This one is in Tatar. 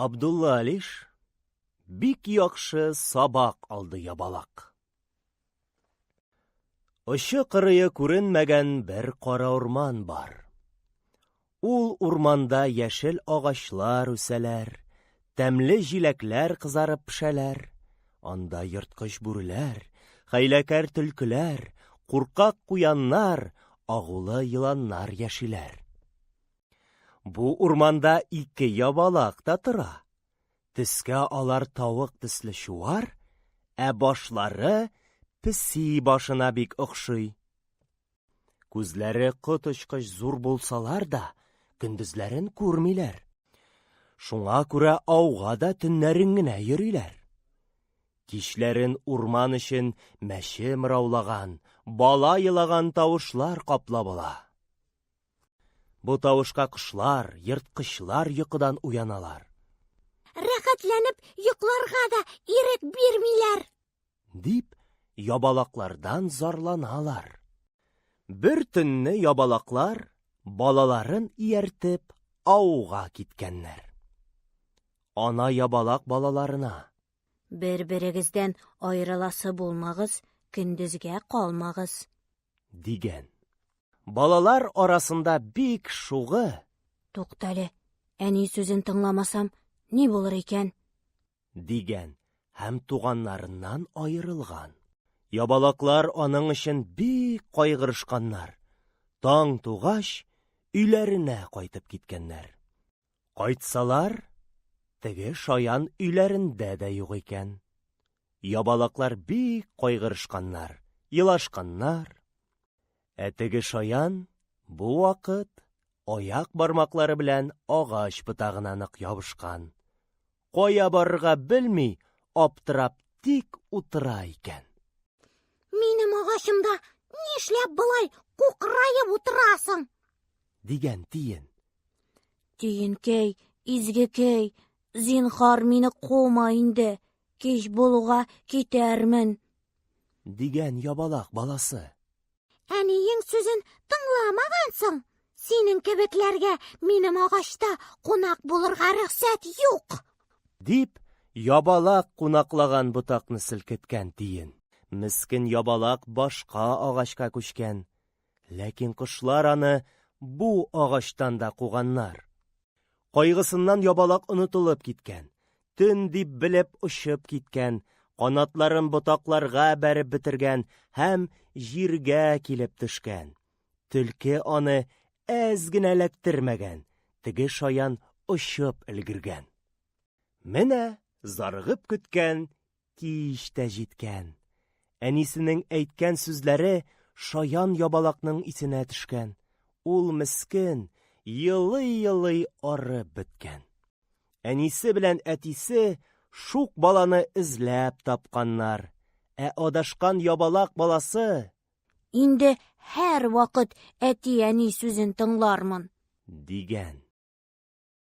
Абдулла Алиш бик яхшы сабак алды ябалак. Очы-кырые күренмәгән бер кара урман бар. Ул урманда яшел агачлар үсәләр, тәмле җиләкләр кызарып пешәләр. Анда йырткыч бүреләр, хәйләкәр төлкеләр, куркак куяннар, агулы йыланнар яшиләр. Бу урманда 2 ябалак та тора. Төскә алар тавык төсле чуар, ә башлары песи башына бик охшый. Күзләре коточкыч зур булсалар да, көндезләрен күрмиләр. Шуңа күрә ауга да төннәрен генә йөриләр. Кичләрен урман өчен мәче мыраулаган, бала елаган тавышлар каплап ала. Бу тавышка кошлар, йырткычлар йокыдан уяналар. Рәхәтләнеп йокларга да ирек бирмиләр, Дип, ябалаклардан зарланалар. Бер төнне ябалаклар балаларын ияртеп ауга киткәннәр. Ана ябалак балаларына: бер-берегездән аерыласы булмагыз, көндезгә калмагыз, дигән. Балалар арасында бик шугы: туктале, әни сүзен тыңламасам, ни булыр икән? дигән һәм туганнарыннан аерылган. Ябалаклар аның өчен бик кайгырышканнар. Таң тугач, өйләренә кайтып киткәннәр. Кайтсалар, теге шаян өйләрендә дә юк икән. Ябалаклар бик кайгырышканнар, елашканнар. Ә теге шаян бу вакыт аяк бармаклары белән агач ботагына нык ябышкан. Кая барырга белми, аптырап тик утыра икән. Минем агачымда нишләп болай кукраеп утырасың? Дигән тиен. Тиенкәй, изгекәй, зинһар мине кума инде, кич булуга китәрмен. Дигән ябалак баласы. Әниең сүзен тыңламагансың. Синең кебекләргә минем агачта кунак булырга рөхсәт юк. Дип, ябалак кунаклаган ботакны селкеткән тиен. Мискин ябалак башка агачка күчкән. Ләкин кошлар аны бу агачтан да куганнар. Кайгысыннан ябалак онытылып киткән. Төн дип белеп очып киткән, канатларын ботакларга бәреп бетергән һәм җиргә килеп төшкән. Төлке аны әз генә эләктермәгән, теге шаян очып өлгергән. Менә зарыгып көткән кич тә җиткән. Әнисенең әйткән сүзләре шаян ябалакның исенә төшкән. Ул мескен, елый-елый арып беткән. Әнисе белән әтисе шук баланы эзләп тапканнар. Ә адашкан ябалак баласы: Инде һәр вакыт әти-әни сүзен тыңлармын, дигән.